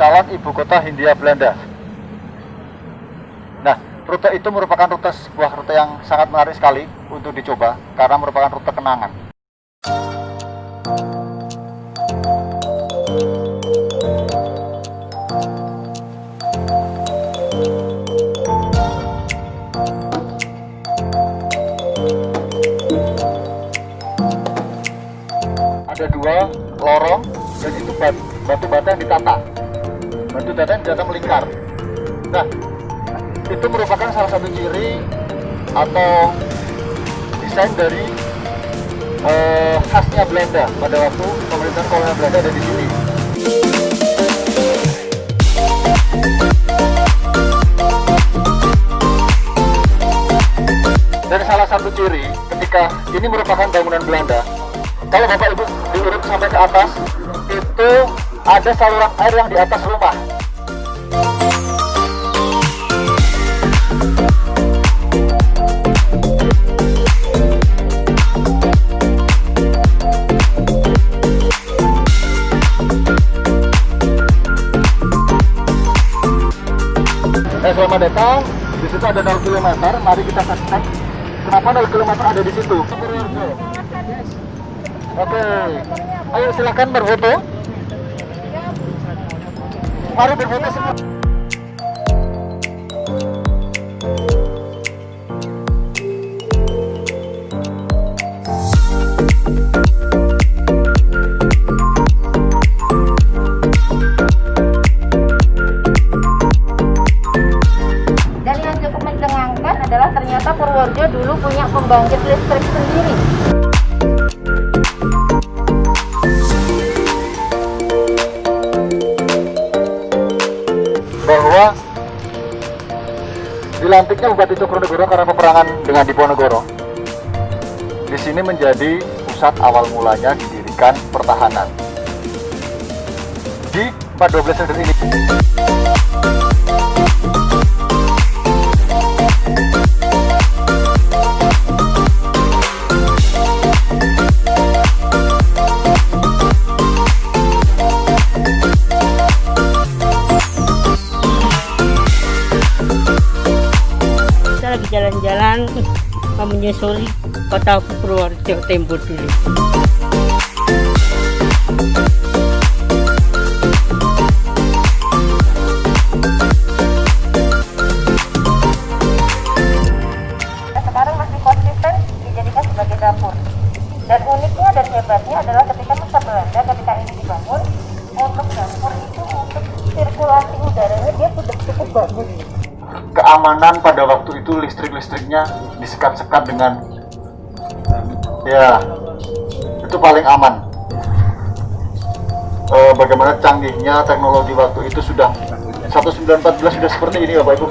calon ibu kota Hindia Belanda. Nah, rute itu merupakan sebuah rute yang sangat menarik sekali untuk dicoba karena merupakan rute kenangan. Ada dua lorong dan itu batu bata yang ditata. Batu bata yang ditata melingkar. Nah, itu merupakan salah satu ciri atau desain dari khasnya Belanda pada waktu pemerintahan kolonial Belanda ada di sini. Dan salah satu ciri ketika ini merupakan bangunan Belanda, kalau Bapak Ibu diurut sampai ke atas, itu ada saluran air yang di atas rumah. Selamat datang. Di situ ada 0 km. Mari kita saksikan kenapa 0 km ada di situ. Oke, ayo silakan berfoto. Mari berfoto semua. Dan yang cukup mencengangkan adalah ternyata Purworejo dulu punya pembangkit listrik sendiri. Bahwa dilantiknya Bupati Cokronegoro karena peperangan dengan Diponegoro, di sini menjadi pusat awal mulanya didirikan pertahanan. Di 412 Sender ini lagi jalan-jalan menyusuri kota Purworejo Tempo dulu. Sekarang masih konsisten dijadikan sebagai dapur. Dan uniknya dan hebatnya adalah ketika masa Belanda ketika ini dibangun, untuk dapur itu untuk sirkulasi udaranya dia sudah cukup bagus. keamanan pada waktu itu listriknya disekat-sekat dengan ya itu paling aman. Bagaimana canggihnya teknologi waktu itu sudah 1914 sudah seperti ini Bapak Ibu.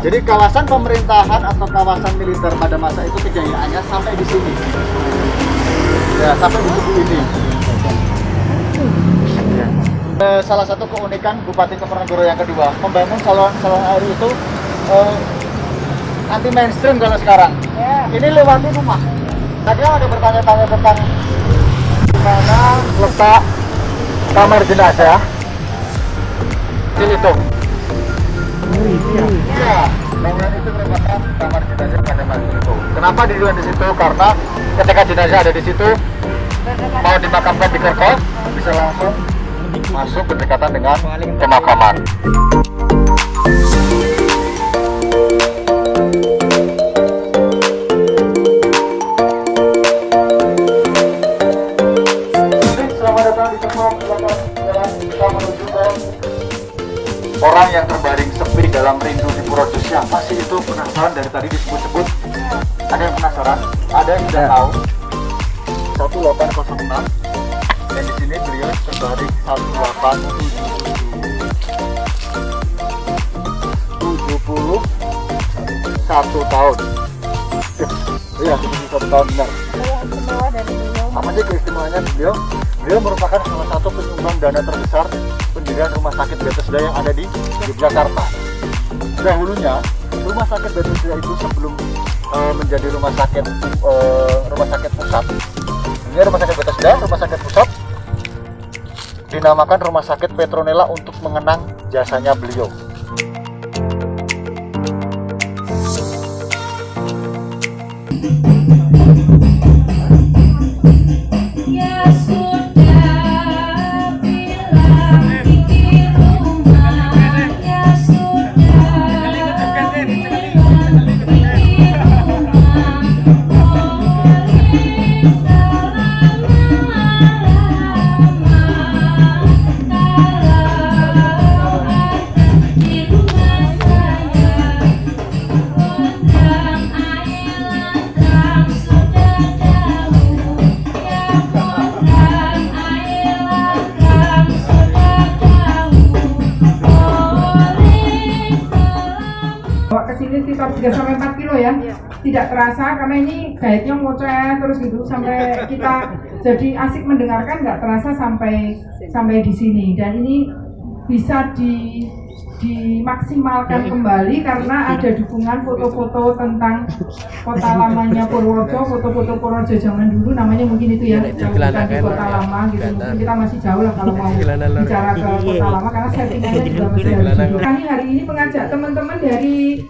Jadi kawasan pemerintahan atau kawasan militer pada masa itu kejayaannya sampai di sini. Ya, sampai di tubuh ini. Ya. Salah satu keunikan Bupati Cokronegoro yang kedua, membangun saluran air itu anti mainstream kalau sekarang. Ya. Ini lewati rumah. Tadi ada bertanya-tanya tentang di mana letak kamar jenazah. Di situ. Iya, bangunan itu merupakan kamar jenazah pada masa itu. Kenapa didirikan di situ? Karena ketika jenazah ada di situ, mau dimakamkan di Kerkop, bisa langsung masuk berdekatan dengan pemakaman. orang yang terbaring sepi dalam rindu di Purworejo. Siapa sih itu? Penasaran dari tadi disebut-sebut? Ada yang penasaran? Ada yang sudah tahu? 1806. Dan di sini beliau terbaring 71 tahun. Iya, 71 tahun benar. Apa sih keistimewaannya beliau? Beliau merupakan salah satu penyumbang dana terbesar pendirian Rumah Sakit Bethesda yang ada di Yogyakarta. Dahulunya, Rumah Sakit Bethesda itu sebelum menjadi rumah sakit pusat. Ini Rumah Sakit Bethesda, rumah sakit pusat, dinamakan Rumah Sakit Petronella untuk mengenang jasanya beliau. Kesini sekitar 3-4 kilo ya, tidak terasa karena ini guide-nya ngoceh terus gitu sampai kita jadi asik mendengarkan, nggak terasa sampai di sini. Dan ini bisa dimaksimalkan kembali karena ada dukungan foto-foto tentang kota lamanya Purworejo, foto-foto Purworejo zaman dulu namanya mungkin itu ya, yang bukan di kota lama gitu. Mungkin kita masih jauh lah kalau mau bicara ke kota lama karena settingannya juga masih harus duduk. Kami hari ini mengajak teman-teman dari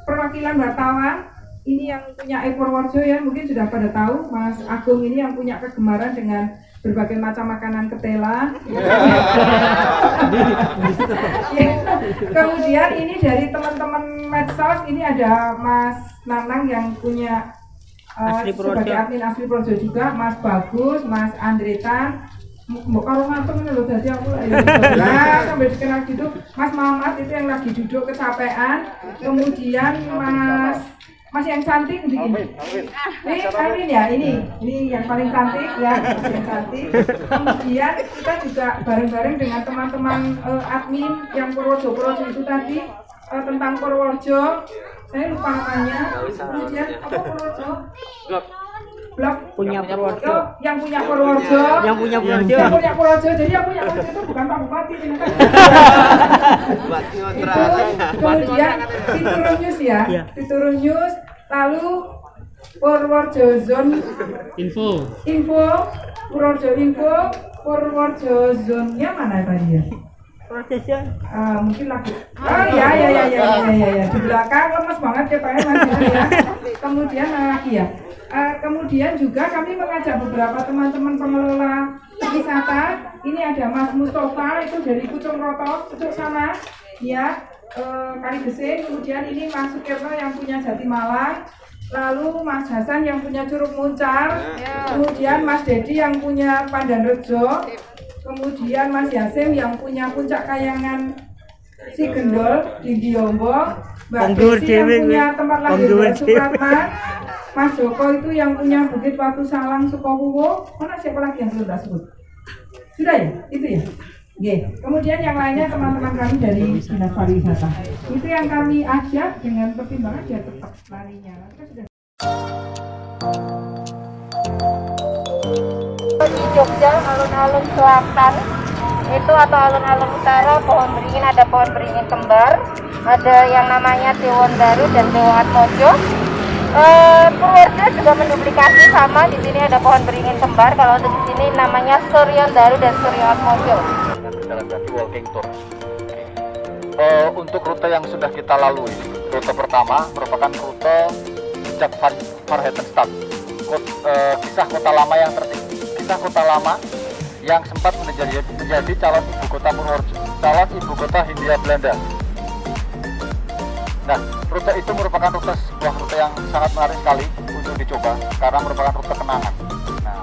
perwakilan wartawan ini yang punya Purworejo ya, mungkin sudah pada tahu Mas Agung ini yang punya kegemaran dengan berbagai macam makanan ketela. Kemudian ini dari teman-teman medsos ini ada Mas Nanang yang punya sebagai admin asli Purworejo juga, Mas Bagus, Mas Andretan, Mbok karo ngantem lho dadi aku lah sampai dikenal gitu. Mas Mamat itu yang lagi duduk kecapean. Kemudian Mas yang cantik begini. Ini Amin ya, ini yang paling cantik ya, yang cantik. Kemudian kita juga bareng-bareng dengan teman-teman admin yang Purworejo itu tadi tentang Purworejo. Saya lupa namanya. Kemudian apa Purworejo? Blog punya Purworejo, yang punya Purworejo, yang punya Purworejo, jadi yang punya Purworejo itu bukan Pak Bupati ternyata. Kemudian Fiturun News ya, Fiturun News, lalu Purworejo Zone Info, Purworejo Zone-nya mana tadi ya? Mungkin lagi. Oh ya. Di belakang lemes banget ya Pak ya. Kemudian lagi ya. Kemudian juga kami mengajak beberapa teman-teman pengelola wisata. Ini ada Mas Mustafa itu dari Pucung Roto, Pucung sana, ya Kali Gesing. Kemudian ini Mas Sukirno yang punya Jatimalang. Lalu Mas Hasan yang punya Curug Muncar. Kemudian Mas Dedi yang punya Pandanrejo. Kemudian Mas Yasim yang punya Puncak Kayangan Si Gendol di Diombo, Mbak Desi yang punya tempat lahir Supratman, Mas Joko itu yang punya Bukit Watu Salang Sukohuwo. Mana siapa lagi yang belum tak sebut? Sudah ya? Itu ya? Oke. Kemudian yang lainnya teman-teman kami dari Dinas Pariwisata. Itu yang kami ajak dengan pertimbangan dia tetap larinya. Di Jogja, alun-alun selatan itu atau alun-alun utara, pohon beringin, ada pohon beringin kembar, ada yang namanya Tewon Daru dan Tewon Atmojo. Purworejo juga menduplikasi sama, di sini ada pohon beringin kembar. Kalau untuk di sini namanya Suryon Daru dan Suryo Atmojo. Berjalan kaki walking tour. Untuk rute yang sudah kita lalui, rute pertama merupakan rute sejak Farhettenstad, kisah kota lama yang tertinggi. Kisah kota lama yang sempat menjadi calon ibu kota Purworejo, calon ibu kota Hindia Belanda. Nah, rute itu merupakan sebuah rute yang sangat menarik sekali untuk dicoba karena merupakan rute kenangan. Nah,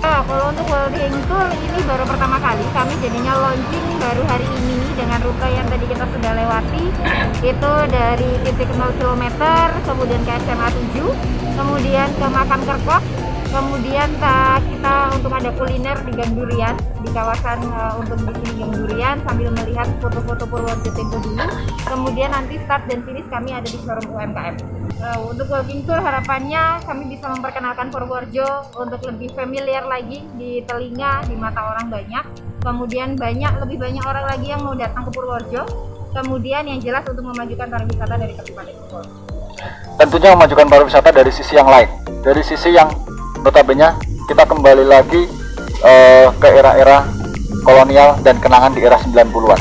Kalau untuk walking tour ini baru pertama kali, kami jadinya launching baru hari ini dengan rute yang tadi kita sudah lewati, itu dari titik 0 km, kemudian ke SMA 7, kemudian ke Makam Kerkop, kemudian kita untuk ada kuliner di Gang Durian, di kawasan untuk di sini Gang Durian, sambil melihat foto-foto Purworejo Tempo dulu, kemudian nanti start dan finish kami ada di showroom UMKM. Untuk walking tour harapannya kami bisa memperkenalkan Purworejo untuk lebih familiar lagi di telinga, di mata orang banyak, kemudian lebih banyak orang lagi yang mau datang ke Purworejo, kemudian yang jelas untuk memajukan pariwisata dari Kabupaten Purworejo. Tentunya memajukan pariwisata dari sisi yang lain, dari sisi yang notabene kita kembali lagi ke era-era kolonial dan kenangan di era 90-an.